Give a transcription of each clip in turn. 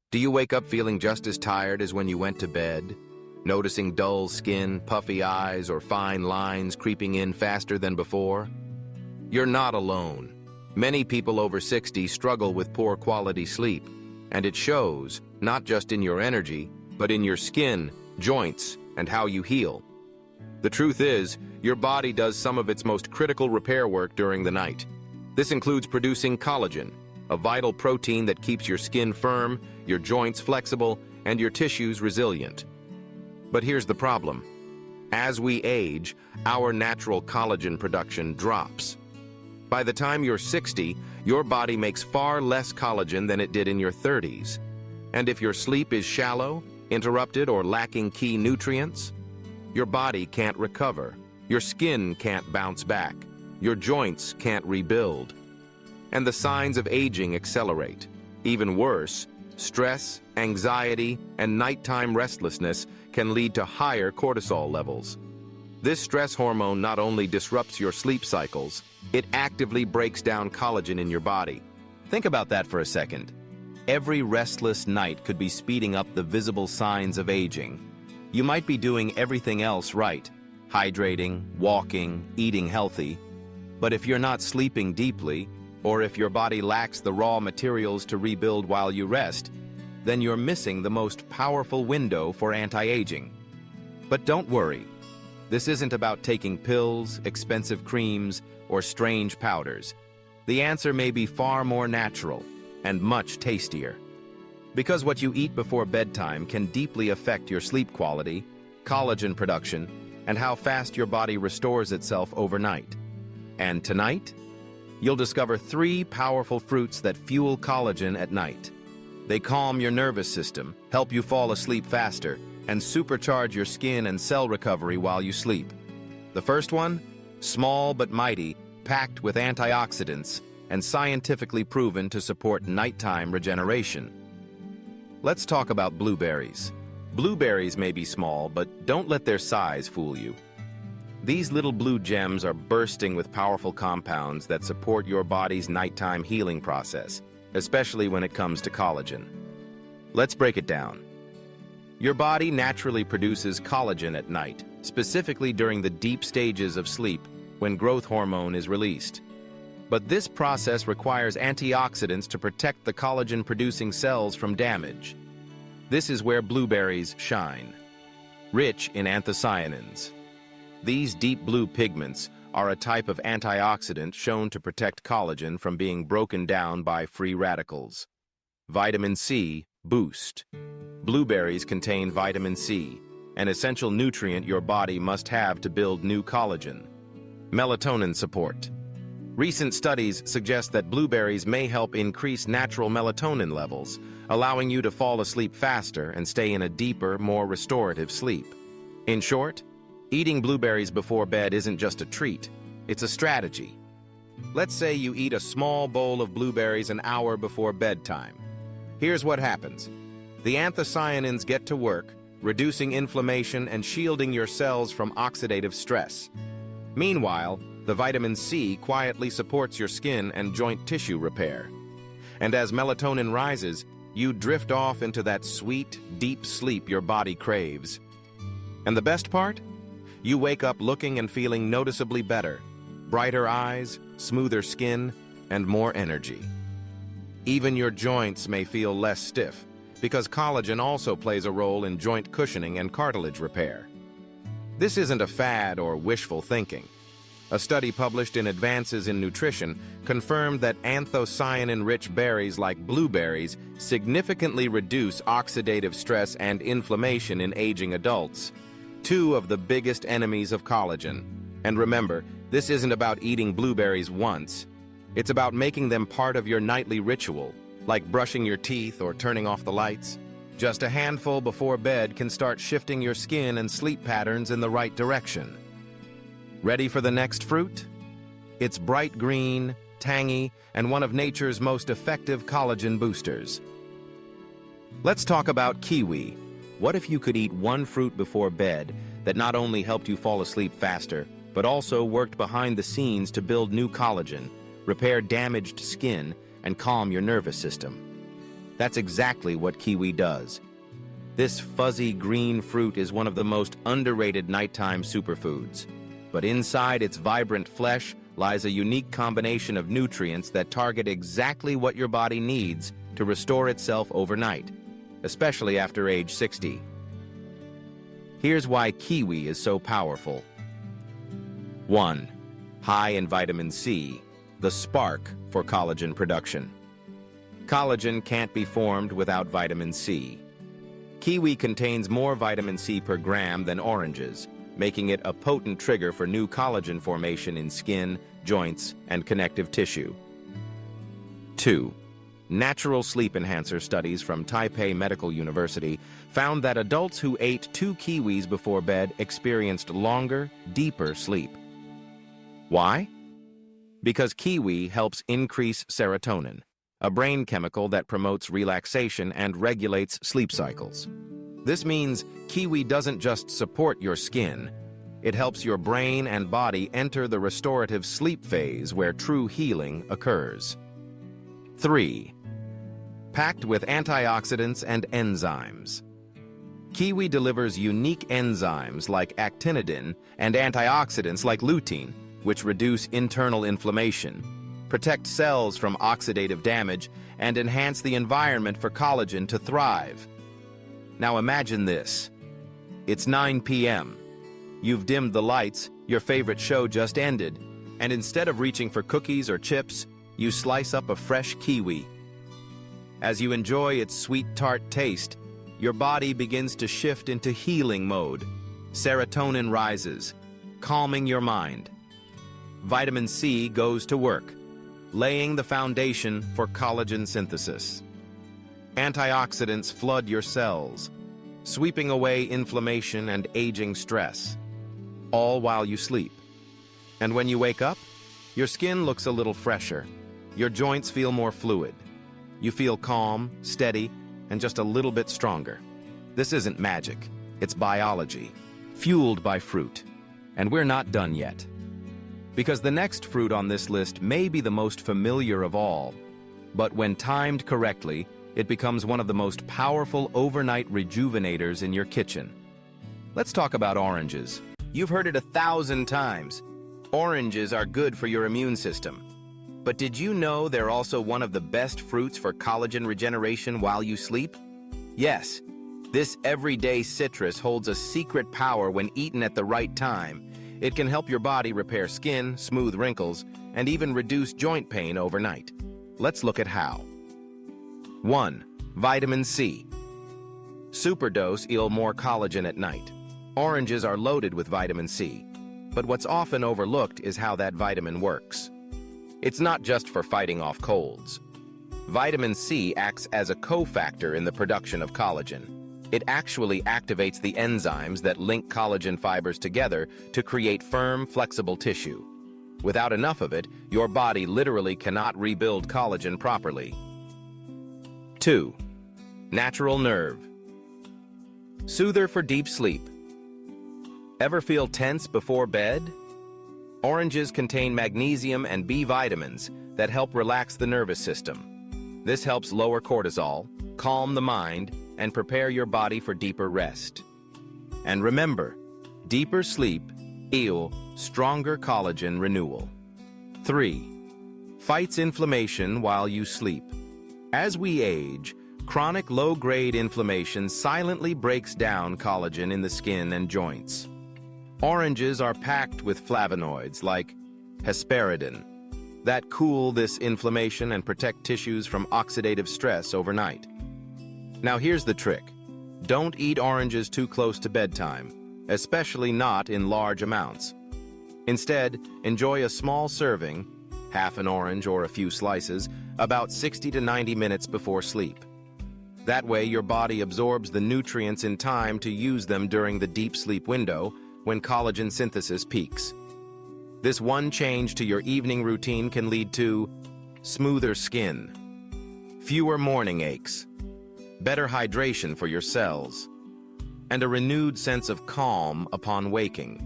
Do you wake up feeling just as tired as when you went to bed? Noticing dull skin, puffy eyes, or fine lines creeping in faster than before? You're not alone. Many people over 60 struggle with poor quality sleep, and it shows not just in your energy, but in your skin, joints, and how you heal. The truth is, your body does some of its most critical repair work during the night. This includes producing collagen, a vital protein that keeps your skin firm, your joints flexible, and your tissues resilient. But here's the problem. As we age, our natural collagen production drops. By the time you're 60, your body makes far less collagen than it did in your 30s. And if your sleep is shallow, interrupted, or lacking key nutrients, your body can't recover. Your skin can't bounce back. Your joints can't rebuild. And the signs of aging accelerate. Even worse, stress, anxiety, and nighttime restlessness can lead to higher cortisol levels. This stress hormone not only disrupts your sleep cycles, it actively breaks down collagen in your body. Think about that for a second. Every restless night could be speeding up the visible signs of aging. You might be doing everything else right, hydrating, walking, eating healthy, but if you're not sleeping deeply, or if your body lacks the raw materials to rebuild while you rest, then you're missing the most powerful window for anti-aging. But don't worry. This isn't about taking pills, expensive creams, or strange powders. The answer may be far more natural and much tastier. Because what you eat before bedtime can deeply affect your sleep quality, collagen production, and how fast your body restores itself overnight. And tonight, you'll discover 3 powerful fruits that fuel collagen at night. They calm your nervous system, help you fall asleep faster, and supercharge your skin and cell recovery while you sleep. The first one? Small but mighty, packed with antioxidants, and scientifically proven to support nighttime regeneration. Let's talk about blueberries. Blueberries may be small, but don't let their size fool you. These little blue gems are bursting with powerful compounds that support your body's nighttime healing process, especially when it comes to collagen. Let's break it down. Your body naturally produces collagen at night, specifically during the deep stages of sleep when growth hormone is released. But this process requires antioxidants to protect the collagen-producing cells from damage. This is where blueberries shine. Rich in anthocyanins. These deep blue pigments are a type of antioxidant shown to protect collagen from being broken down by free radicals. Vitamin C boost. Blueberries contain vitamin C, an essential nutrient your body must have to build new collagen. Melatonin support. Recent studies suggest that blueberries may help increase natural melatonin levels, allowing you to fall asleep faster and stay in a deeper, more restorative sleep. In short, eating blueberries before bed isn't just a treat, it's a strategy. Let's say you eat a small bowl of blueberries an hour before bedtime. Here's what happens. The anthocyanins get to work, reducing inflammation and shielding your cells from oxidative stress. Meanwhile, the vitamin C quietly supports your skin and joint tissue repair. And as melatonin rises, you drift off into that sweet, deep sleep your body craves. And the best part? You wake up looking and feeling noticeably better. Brighter eyes, smoother skin, and more energy. Even your joints may feel less stiff, because collagen also plays a role in joint cushioning and cartilage repair. This isn't a fad or wishful thinking. A study published in Advances in Nutrition confirmed that anthocyanin-rich berries like blueberries significantly reduce oxidative stress and inflammation in aging adults, 2 of the biggest enemies of collagen. And remember, this isn't about eating blueberries once. It's about making them part of your nightly ritual, like brushing your teeth or turning off the lights. Just a handful before bed can start shifting your skin and sleep patterns in the right direction. Ready for the next fruit? It's bright green, tangy, and one of nature's most effective collagen boosters. Let's talk about kiwi. What if you could eat one fruit before bed that not only helped you fall asleep faster, but also worked behind the scenes to build new collagen, repair damaged skin, and calm your nervous system? That's exactly what kiwi does. This fuzzy green fruit is one of the most underrated nighttime superfoods. But inside its vibrant flesh lies a unique combination of nutrients that target exactly what your body needs to restore itself overnight, especially after age 60. Here's why kiwi is so powerful. 1. High in vitamin C, the spark for collagen production. Collagen can't be formed without vitamin C. Kiwi contains more vitamin C per gram than oranges, making it a potent trigger for new collagen formation in skin, joints, and connective tissue. 2. Natural sleep enhancer studies from Taipei Medical University found that adults who ate 2 kiwis before bed experienced longer, deeper sleep. Why? Because kiwi helps increase serotonin, a brain chemical that promotes relaxation and regulates sleep cycles. This means kiwi doesn't just support your skin, it helps your brain and body enter the restorative sleep phase where true healing occurs. 3. Packed with antioxidants and enzymes. Kiwi delivers unique enzymes like actinidin and antioxidants like lutein, which reduce internal inflammation, protect cells from oxidative damage, and enhance the environment for collagen to thrive. Now imagine this. It's 9 p.m. You've dimmed the lights, your favorite show just ended, and instead of reaching for cookies or chips, you slice up a fresh kiwi. As you enjoy its sweet tart taste, your body begins to shift into healing mode. Serotonin rises, calming your mind. Vitamin C goes to work, laying the foundation for collagen synthesis. Antioxidants flood your cells, sweeping away inflammation and aging stress, all while you sleep. And when you wake up, your skin looks a little fresher, your joints feel more fluid. You feel calm, steady, and just a little bit stronger. This isn't magic, it's biology, fueled by fruit. And we're not done yet. Because the next fruit on this list may be the most familiar of all, but when timed correctly, it becomes one of the most powerful overnight rejuvenators in your kitchen. Let's talk about oranges. You've heard it 1,000 times. Oranges are good for your immune system. But did you know they're also one of the best fruits for collagen regeneration while you sleep? Yes, this everyday citrus holds a secret power when eaten at the right time. It can help your body repair skin, smooth wrinkles, and even reduce joint pain overnight. Let's look at how. 1. Vitamin C. Superdose yield more collagen at night. Oranges are loaded with vitamin C, but what's often overlooked is how that vitamin works. It's not just for fighting off colds. Vitamin C acts as a cofactor in the production of collagen. It actually activates the enzymes that link collagen fibers together to create firm, flexible tissue. Without enough of it, your body literally cannot rebuild collagen properly. 2. Natural nerve. Soother for deep sleep. Ever feel tense before bed? Oranges contain magnesium and B vitamins that help relax the nervous system. This helps lower cortisol, calm the mind, and prepare your body for deeper rest. And remember, deeper sleep equals stronger collagen renewal. 3. Fights inflammation while you sleep. As we age, chronic low-grade inflammation silently breaks down collagen in the skin and joints. Oranges are packed with flavonoids like hesperidin that cool this inflammation and protect tissues from oxidative stress overnight. Now here's the trick. Don't eat oranges too close to bedtime, especially not in large amounts. Instead, enjoy a small serving, half an orange or a few slices, about 60 to 90 minutes before sleep. That way your body absorbs the nutrients in time to use them during the deep sleep window when collagen synthesis peaks. This one change to your evening routine can lead to smoother skin, fewer morning aches, better hydration for your cells, and a renewed sense of calm upon waking.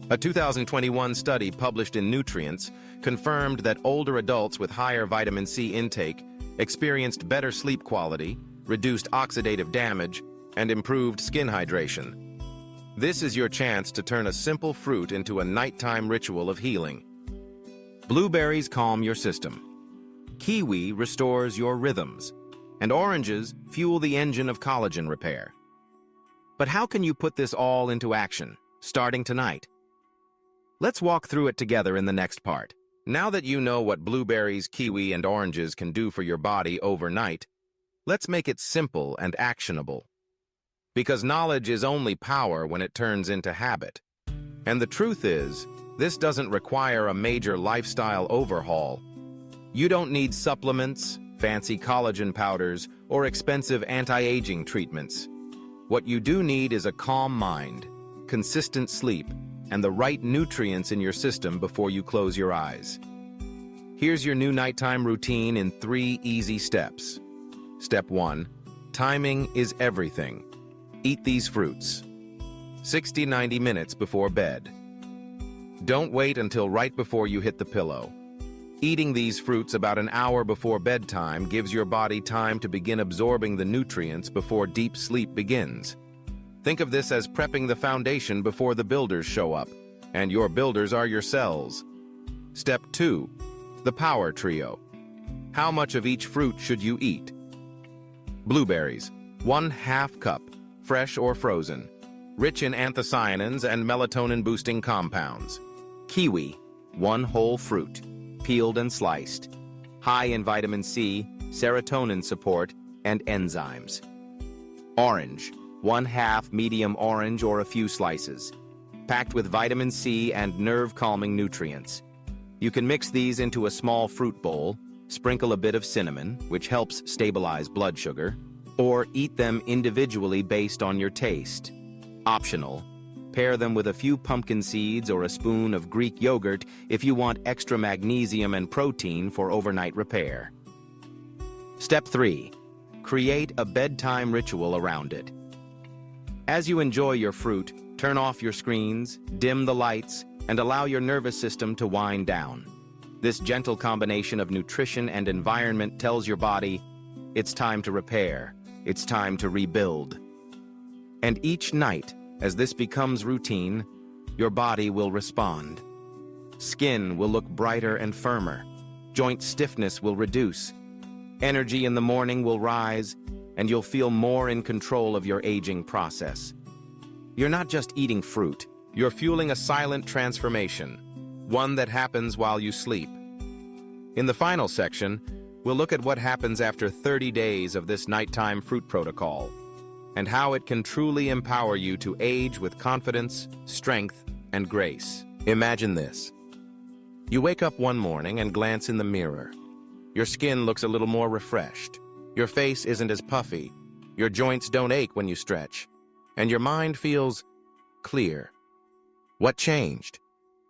A 2021 study published in Nutrients confirmed that older adults with higher vitamin C intake experienced better sleep quality, reduced oxidative damage, and improved skin hydration. This is your chance to turn a simple fruit into a nighttime ritual of healing. Blueberries calm your system. Kiwi restores your rhythms. And oranges fuel the engine of collagen repair. But how can you put this all into action, starting tonight? Let's walk through it together in the next part. Now that you know what blueberries, kiwi, and oranges can do for your body overnight, let's make it simple and actionable. Because knowledge is only power when it turns into habit. And the truth is, this doesn't require a major lifestyle overhaul. You don't need supplements, fancy collagen powders, or expensive anti-aging treatments. What you do need is a calm mind, consistent sleep, and the right nutrients in your system before you close your eyes. Here's your new nighttime routine in 3 easy steps. Step 1. Timing is everything. Eat these fruits 60-90 minutes before bed. Don't wait until right before you hit the pillow. Eating these fruits about an hour before bedtime gives your body time to begin absorbing the nutrients before deep sleep begins. Think of this as prepping the foundation before the builders show up, and your builders are your cells. Step 2. The power trio. How much of each fruit should you eat? Blueberries, 1/2 cup, fresh or frozen, rich in anthocyanins and melatonin-boosting compounds. Kiwi, 1 whole fruit, peeled and sliced, high in vitamin C, serotonin support, and enzymes. Orange, 1/2 medium orange or a few slices, packed with vitamin C and nerve-calming nutrients. You can mix these into a small fruit bowl, sprinkle a bit of cinnamon, which helps stabilize blood sugar, or eat them individually based on your taste. Optional. Pair them with a few pumpkin seeds or a spoon of Greek yogurt if you want extra magnesium and protein for overnight repair. Step 3. Create a bedtime ritual around it. As you enjoy your fruit, turn off your screens, dim the lights, and allow your nervous system to wind down. This gentle combination of nutrition and environment tells your body, it's time to repair, it's time to rebuild. And each night, as this becomes routine, your body will respond. Skin will look brighter and firmer. Joint stiffness will reduce. Energy in the morning will rise, and you'll feel more in control of your aging process. You're not just eating fruit, you're fueling a silent transformation, one that happens while you sleep. In the final section, we'll look at what happens after 30 days of this nighttime fruit protocol, and how it can truly empower you to age with confidence, strength, and grace. Imagine this. You wake up one morning and glance in the mirror. Your skin looks a little more refreshed. Your face isn't as puffy. Your joints don't ache when you stretch. And your mind feels clear. What changed?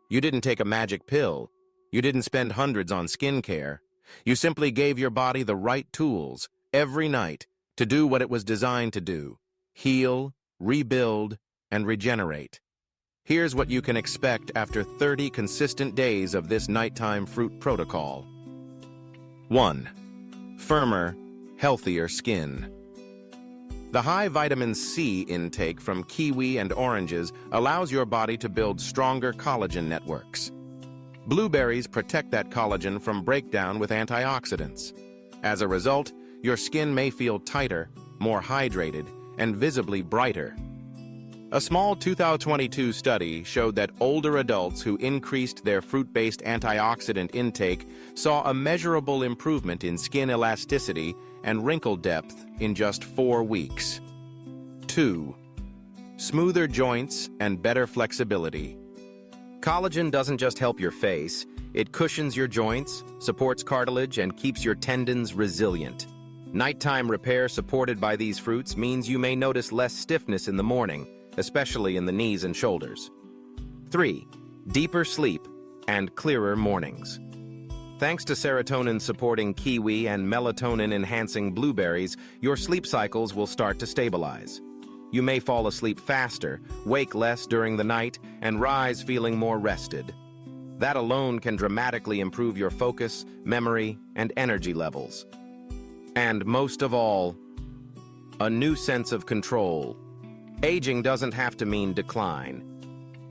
You didn't take a magic pill. You didn't spend hundreds on skincare. You simply gave your body the right tools every night to do what it was designed to do: heal, rebuild, and regenerate. Here's what you can expect after 30 consistent days of this nighttime fruit protocol. 1. Firmer, healthier skin. The high vitamin C intake from kiwi and oranges allows your body to build stronger collagen networks. Blueberries protect that collagen from breakdown with antioxidants. As a result, your skin may feel tighter, more hydrated, and visibly brighter. A small 2022 study showed that older adults who increased their fruit-based antioxidant intake saw a measurable improvement in skin elasticity and wrinkle depth in just 4 weeks. 2. Smoother joints and better flexibility. Collagen doesn't just help your face, it cushions your joints, supports cartilage, and keeps your tendons resilient. Nighttime repair supported by these fruits means you may notice less stiffness in the morning, especially in the knees and shoulders. 3. Deeper sleep and clearer mornings. Thanks to serotonin-supporting kiwi and melatonin-enhancing blueberries, your sleep cycles will start to stabilize. You may fall asleep faster, wake less during the night, and rise feeling more rested. That alone can dramatically improve your focus, memory, and energy levels. And most of all, a new sense of control. Aging doesn't have to mean decline.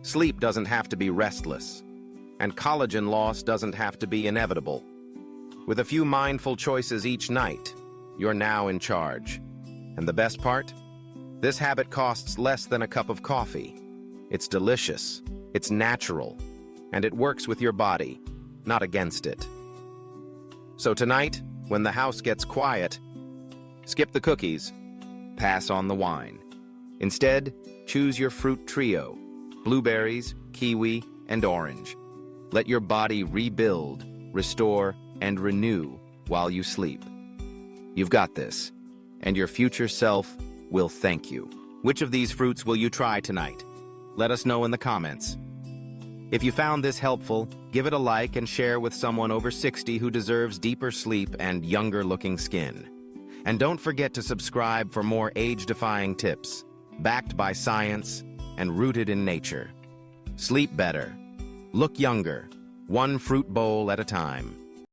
Sleep doesn't have to be restless. And collagen loss doesn't have to be inevitable. With a few mindful choices each night, you're now in charge. And the best part? This habit costs less than a cup of coffee. It's delicious, it's natural, and it works with your body, not against it. So tonight, when the house gets quiet, skip the cookies, pass on the wine. Instead, choose your fruit trio: blueberries, kiwi, and orange. Let your body rebuild, restore, and renew while you sleep. You've got this, and your future self will thank you. Which of these fruits will you try tonight? Let us know in the comments. If you found this helpful, give it a like and share with someone over 60 who deserves deeper sleep and younger-looking skin. And don't forget to subscribe for more age-defying tips, backed by science and rooted in nature. Sleep better. Look younger, one fruit bowl at a time.